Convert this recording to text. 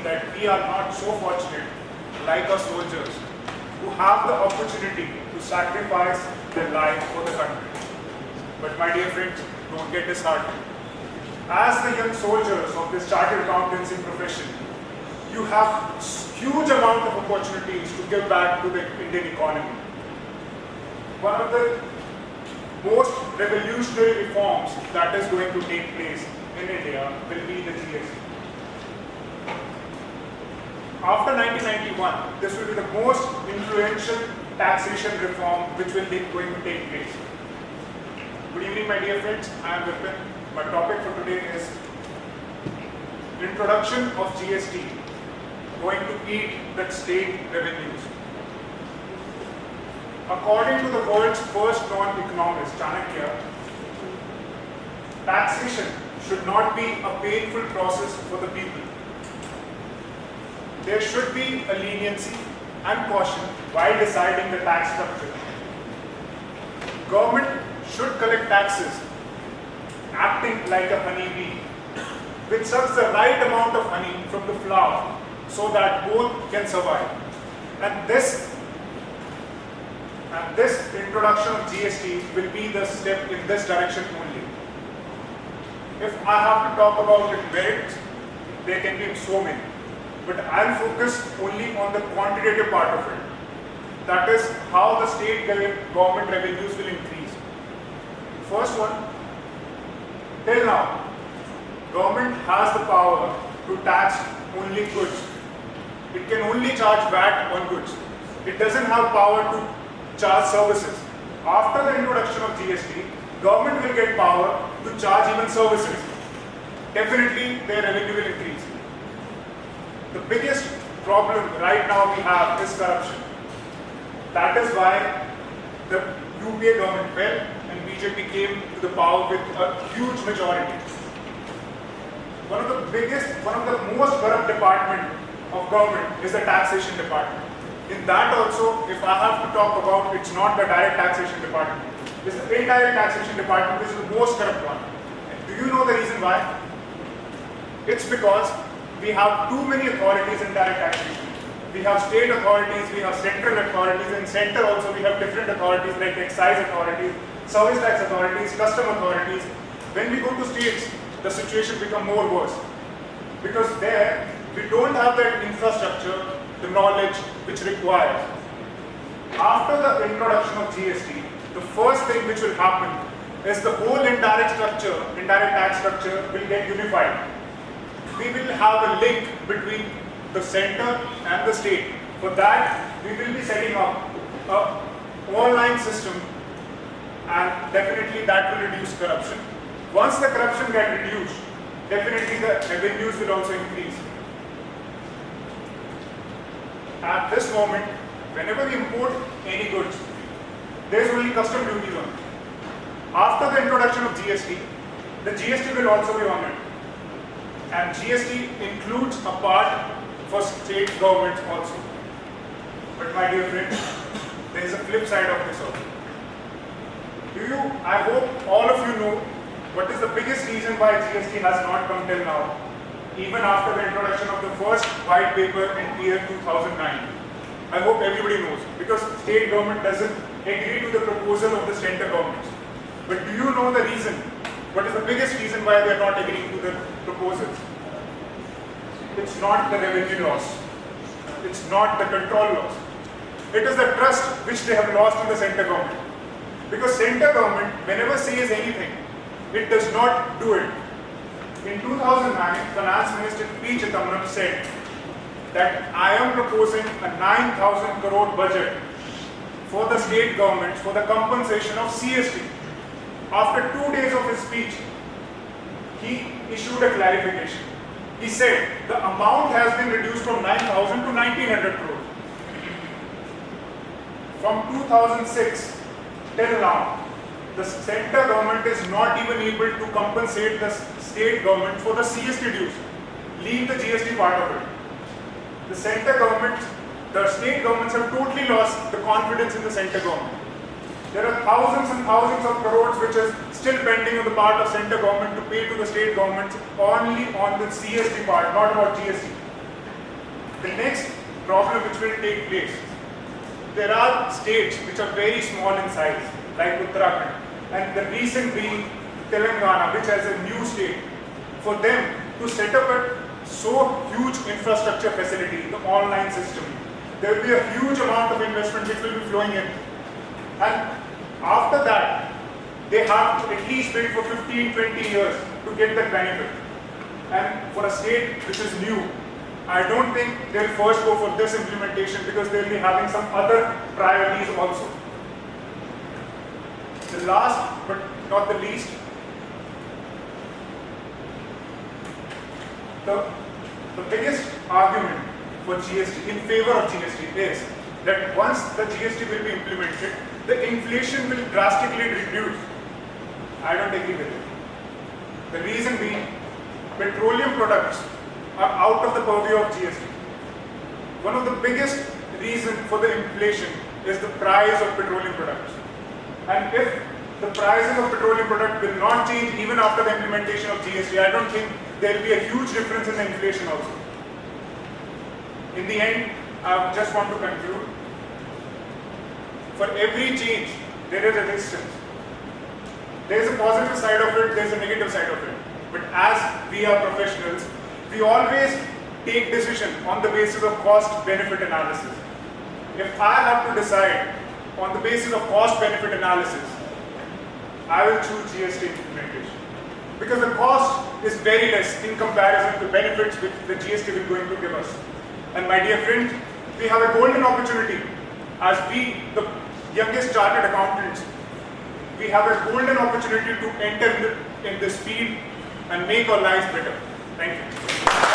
that we are not so fortunate, like our soldiers, who have the opportunity to sacrifice their life for the country. But my dear friends, don't get disheartened. As the young soldiers of this chartered accountancy profession, you have huge amount of opportunities to give back to the Indian economy. One of the most revolutionary reforms that is going to take place in India will be the GST. After 1991, this will be the most influential taxation reform which will be going to take place. Good evening, my dear friends. I am Vipin. My topic for today is introduction of GST going to eat the state revenues. According to the world's first known economist, Chanakya, taxation should not be a painful process for the people. There should be a leniency and caution while deciding the tax structure. Government should collect taxes acting like a honeybee, which sucks the right amount of honey from the flower so that both can survive. And this introduction of GST will be the step in this direction only. If I have to talk about its merits, there can be so many. But I'll focus only on the quantitative part of it. That is how the state government revenues will increase. First one, till now, government has the power to tax only goods. It can only charge VAT on goods. It doesn't have power to charge services. After the introduction of GST, government will get power to charge even services. Definitely their revenue will increase. The biggest problem right now we have is corruption. That is why the UPA government fell and BJP came to the power with a huge majority. One of the most corrupt department of government is the taxation department. In that also, if I have to talk about, it's not the direct taxation department. It's the indirect taxation department which is the most corrupt one. And do you know the reason why? It's because we have too many authorities in direct taxation. We have state authorities, we have central authorities, and center also we have different authorities like excise authorities, service tax authorities, custom authorities. When we go to states, the situation becomes more worse. Because there, we don't have that infrastructure, the knowledge which requires. After the introduction of GST, the first thing which will happen is the whole indirect tax structure will get unified. We will have a link between the center and the state. For that, we will be setting up an online system, and definitely that will reduce corruption. Once the corruption gets reduced, definitely the revenues will also increase. At this moment, whenever we import any goods, there is only custom duties on it. After the introduction of GST, the GST will also be on it. And GST includes a part for state governments also. But my dear friends, there is a flip side of this also. I hope all of you know what is the biggest reason why GST has not come till now, even after the introduction of the first white paper in year 2009. I hope everybody knows, because state government doesn't agree to the proposal of the center governments. But do you know the reason? What is the biggest reason why they are not agreeing to the proposals? It's not the revenue loss. It's not the control loss. It is the trust which they have lost in the center government. Because center government, whenever says anything, it does not do it. In 2009, Finance Minister P. Chidambaram said that I am proposing a 9,000 crore budget for the state governments for the compensation of CST. After 2 days of his speech, he issued a clarification. He said the amount has been reduced from 9,000 to 1,900 crore. From 2006 till now, the center government is not even able to compensate the state government for the CST dues. Leave the GST part of it. The center government, the state governments have totally lost the confidence in the center government. There are thousands and thousands of crores which is still pending on the part of center government to pay to the state governments only on the CST part, not about GST. The next problem which will take place, there are states which are very small in size, like Uttarakhand, and the recent being Telangana, which has a new state. For them to set up a so huge infrastructure facility, the online system, there will be a huge amount of investment which will be flowing in. And after that, they have to at least wait for 15-20 years to get that benefit. And for a state which is new, I don't think they'll first go for this implementation because they'll be having some other priorities also. The last but not the least, the biggest argument for GST, in favor of GST, is that once the GST will be implemented, the inflation will drastically reduce. I don't agree with it. The reason being, petroleum products are out of the purview of GST. One of the biggest reasons for the inflation is the price of petroleum products. And if the prices of petroleum products will not change even after the implementation of GST, I don't think there will be a huge difference in the inflation also. In the end, I just want to conclude. For every change, there is a resistance. There is a positive side of it, there is a negative side of it. But as we are professionals, we always take decision on the basis of cost-benefit analysis. If I have to decide on the basis of cost-benefit analysis, I will choose GST implementation. Because the cost is very less in comparison to benefits which the GST will going to give us. And my dear friends, we have a golden opportunity as we, the youngest chartered accountants, we have a golden opportunity to enter in this field and make our lives better. Thank you.